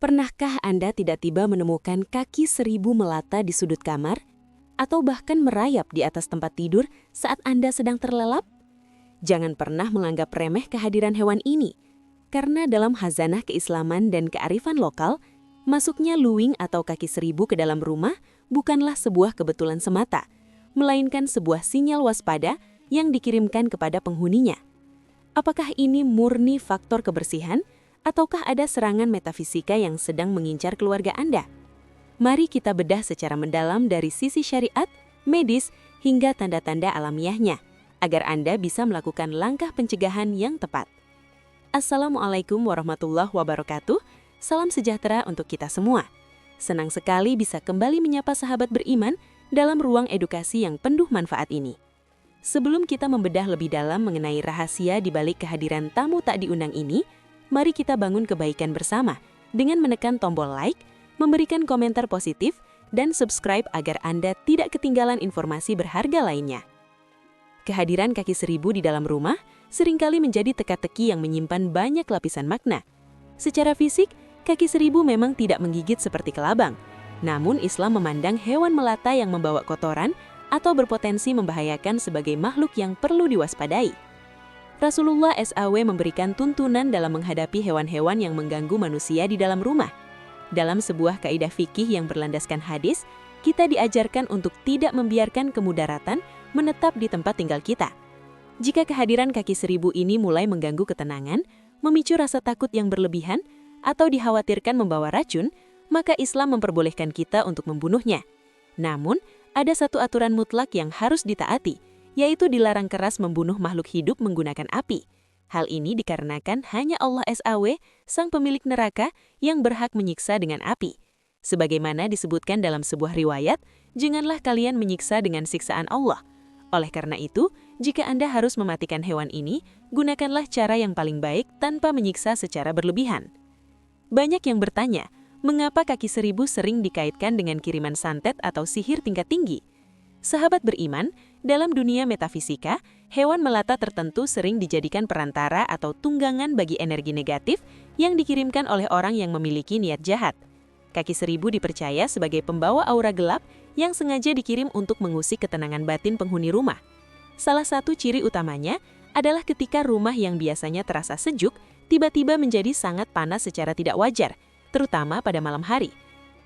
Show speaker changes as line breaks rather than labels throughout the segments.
Pernahkah Anda tiba-tiba menemukan kaki 1000 melata di sudut kamar? Atau bahkan merayap di atas tempat tidur saat Anda sedang terlelap? Jangan pernah menganggap remeh kehadiran hewan ini. Karena dalam khazanah keislaman dan kearifan lokal, masuknya luwing atau kaki 1000 ke dalam rumah bukanlah sebuah kebetulan semata, melainkan sebuah sinyal waspada yang dikirimkan kepada penghuninya. Apakah ini murni faktor kebersihan? Ataukah ada serangan metafisika yang sedang mengincar keluarga Anda? Mari kita bedah secara mendalam dari sisi syariat, medis, hingga tanda-tanda alamiahnya, agar Anda bisa melakukan langkah pencegahan yang tepat. Assalamualaikum warahmatullahi wabarakatuh, salam sejahtera untuk kita semua. Senang sekali bisa kembali menyapa sahabat beriman dalam ruang edukasi yang penuh manfaat ini. Sebelum kita membedah lebih dalam mengenai rahasia di balik kehadiran tamu tak diundang ini, mari kita bangun kebaikan bersama dengan menekan tombol like, memberikan komentar positif, dan subscribe agar Anda tidak ketinggalan informasi berharga lainnya. Kehadiran kaki 1000 di dalam rumah seringkali menjadi teka-teki yang menyimpan banyak lapisan makna. Secara fisik, kaki 1000 memang tidak menggigit seperti kelabang. Namun Islam memandang hewan melata yang membawa kotoran atau berpotensi membahayakan sebagai makhluk yang perlu diwaspadai. Rasulullah SAW memberikan tuntunan dalam menghadapi hewan-hewan yang mengganggu manusia di dalam rumah. Dalam sebuah kaidah fikih yang berlandaskan hadis, kita diajarkan untuk tidak membiarkan kemudaratan menetap di tempat tinggal kita. Jika kehadiran kaki 1000 ini mulai mengganggu ketenangan, memicu rasa takut yang berlebihan, atau dikhawatirkan membawa racun, maka Islam memperbolehkan kita untuk membunuhnya. Namun, ada satu aturan mutlak yang harus ditaati, yaitu dilarang keras membunuh makhluk hidup menggunakan api. Hal ini dikarenakan hanya Allah SAW, sang pemilik neraka, yang berhak menyiksa dengan api. Sebagaimana disebutkan dalam sebuah riwayat, janganlah kalian menyiksa dengan siksaan Allah. Oleh karena itu, jika Anda harus mematikan hewan ini, gunakanlah cara yang paling baik tanpa menyiksa secara berlebihan. Banyak yang bertanya, mengapa kaki 1000 sering dikaitkan dengan kiriman santet atau sihir tingkat tinggi? Sahabat beriman, dalam dunia metafisika, hewan melata tertentu sering dijadikan perantara atau tunggangan bagi energi negatif yang dikirimkan oleh orang yang memiliki niat jahat. Kaki 1000 dipercaya sebagai pembawa aura gelap yang sengaja dikirim untuk mengusik ketenangan batin penghuni rumah. Salah satu ciri utamanya adalah ketika rumah yang biasanya terasa sejuk, tiba-tiba menjadi sangat panas secara tidak wajar, terutama pada malam hari.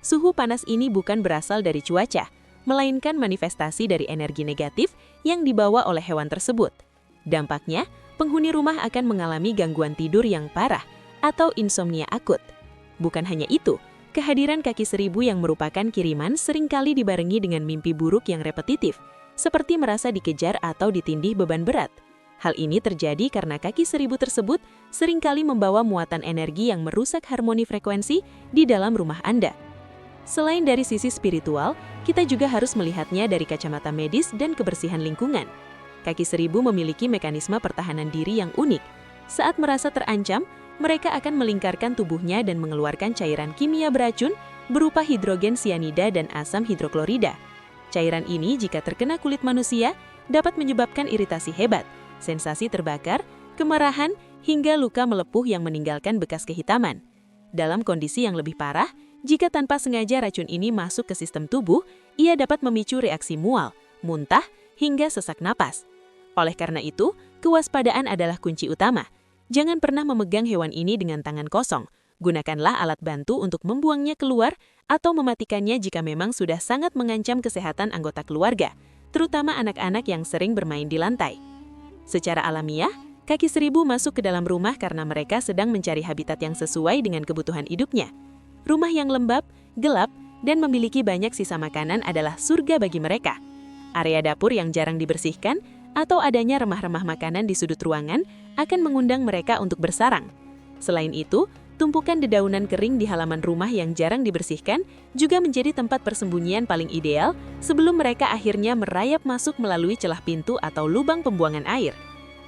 Suhu panas ini bukan berasal dari cuaca, melainkan manifestasi dari energi negatif yang dibawa oleh hewan tersebut. Dampaknya, penghuni rumah akan mengalami gangguan tidur yang parah atau insomnia akut. Bukan hanya itu, kehadiran kaki 1000 yang merupakan kiriman seringkali dibarengi dengan mimpi buruk yang repetitif, seperti merasa dikejar atau ditindih beban berat. Hal ini terjadi karena kaki 1000 tersebut seringkali membawa muatan energi yang merusak harmoni frekuensi di dalam rumah Anda. Selain dari sisi spiritual, kita juga harus melihatnya dari kacamata medis dan kebersihan lingkungan. Kaki 1000 memiliki mekanisme pertahanan diri yang unik. Saat merasa terancam, mereka akan melingkarkan tubuhnya dan mengeluarkan cairan kimia beracun berupa hidrogen sianida dan asam hidroklorida. Cairan ini jika terkena kulit manusia, dapat menyebabkan iritasi hebat, sensasi terbakar, kemarahan, hingga luka melepuh yang meninggalkan bekas kehitaman. Dalam kondisi yang lebih parah, jika tanpa sengaja racun ini masuk ke sistem tubuh, ia dapat memicu reaksi mual, muntah, hingga sesak napas. Oleh karena itu, kewaspadaan adalah kunci utama. Jangan pernah memegang hewan ini dengan tangan kosong. Gunakanlah alat bantu untuk membuangnya keluar atau mematikannya jika memang sudah sangat mengancam kesehatan anggota keluarga, terutama anak-anak yang sering bermain di lantai. Secara alamiah, kaki 1000 masuk ke dalam rumah karena mereka sedang mencari habitat yang sesuai dengan kebutuhan hidupnya. Rumah yang lembab, gelap, dan memiliki banyak sisa makanan adalah surga bagi mereka. Area dapur yang jarang dibersihkan atau adanya remah-remah makanan di sudut ruangan akan mengundang mereka untuk bersarang. Selain itu, tumpukan dedaunan kering di halaman rumah yang jarang dibersihkan juga menjadi tempat persembunyian paling ideal sebelum mereka akhirnya merayap masuk melalui celah pintu atau lubang pembuangan air.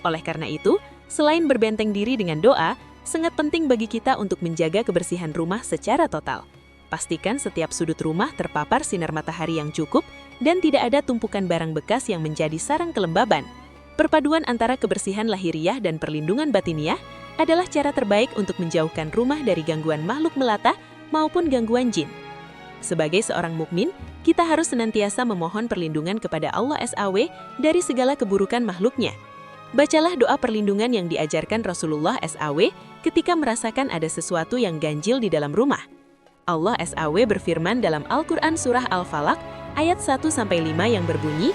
Oleh karena itu, selain berbenteng diri dengan doa, sangat penting bagi kita untuk menjaga kebersihan rumah secara total. Pastikan setiap sudut rumah terpapar sinar matahari yang cukup dan tidak ada tumpukan barang bekas yang menjadi sarang kelembaban. Perpaduan antara kebersihan lahiriah dan perlindungan batiniah adalah cara terbaik untuk menjauhkan rumah dari gangguan makhluk melata maupun gangguan jin. Sebagai seorang mukmin, kita harus senantiasa memohon perlindungan kepada Allah SAW dari segala keburukan makhluknya. Bacalah doa perlindungan yang diajarkan Rasulullah SAW ketika merasakan ada sesuatu yang ganjil di dalam rumah. Allah SAW berfirman dalam Al-Quran Surah Al-Falaq ayat 1-5 yang berbunyi,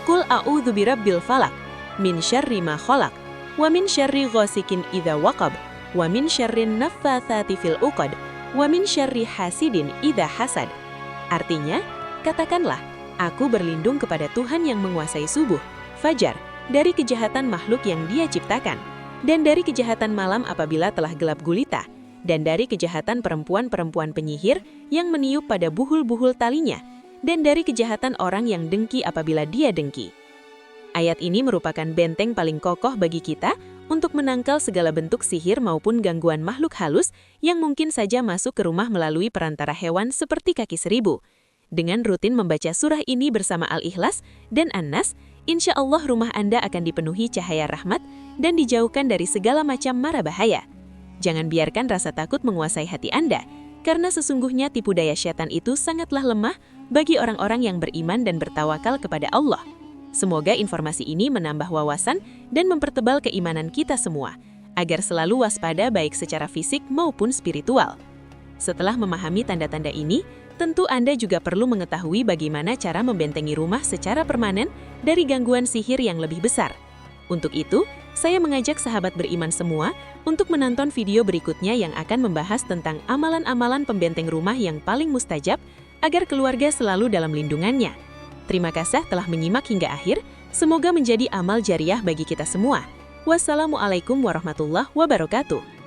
Qul a'udzu birabbil falaq, min syarri ma khalaq, wa min syarri ghasikin idza waqab, wa min syarrin naffatsati fil uqad, wa min syarri hasidin idza hasad. Artinya, katakanlah, aku berlindung kepada Tuhan yang menguasai subuh, fajar, dari kejahatan makhluk yang Dia ciptakan, dan dari kejahatan malam apabila telah gelap gulita, dan dari kejahatan perempuan-perempuan penyihir yang meniup pada buhul-buhul talinya, dan dari kejahatan orang yang dengki apabila dia dengki. Ayat ini merupakan benteng paling kokoh bagi kita untuk menangkal segala bentuk sihir maupun gangguan makhluk halus yang mungkin saja masuk ke rumah melalui perantara hewan seperti kaki seribu. Dengan rutin membaca surah ini bersama Al-Ikhlas dan An-Nas, insya Allah rumah Anda akan dipenuhi cahaya rahmat dan dijauhkan dari segala macam mara bahaya. Jangan biarkan rasa takut menguasai hati Anda, karena sesungguhnya tipu daya syaitan itu sangatlah lemah bagi orang-orang yang beriman dan bertawakal kepada Allah. Semoga informasi ini menambah wawasan dan mempertebal keimanan kita semua, agar selalu waspada baik secara fisik maupun spiritual. Setelah memahami tanda-tanda ini, tentu Anda juga perlu mengetahui bagaimana cara membentengi rumah secara permanen dari gangguan sihir yang lebih besar. Untuk itu, saya mengajak sahabat beriman semua untuk menonton video berikutnya yang akan membahas tentang amalan-amalan pembenteng rumah yang paling mustajab agar keluarga selalu dalam lindungannya. Terima kasih telah menyimak hingga akhir, semoga menjadi amal jariah bagi kita semua. Wassalamualaikum warahmatullahi wabarakatuh.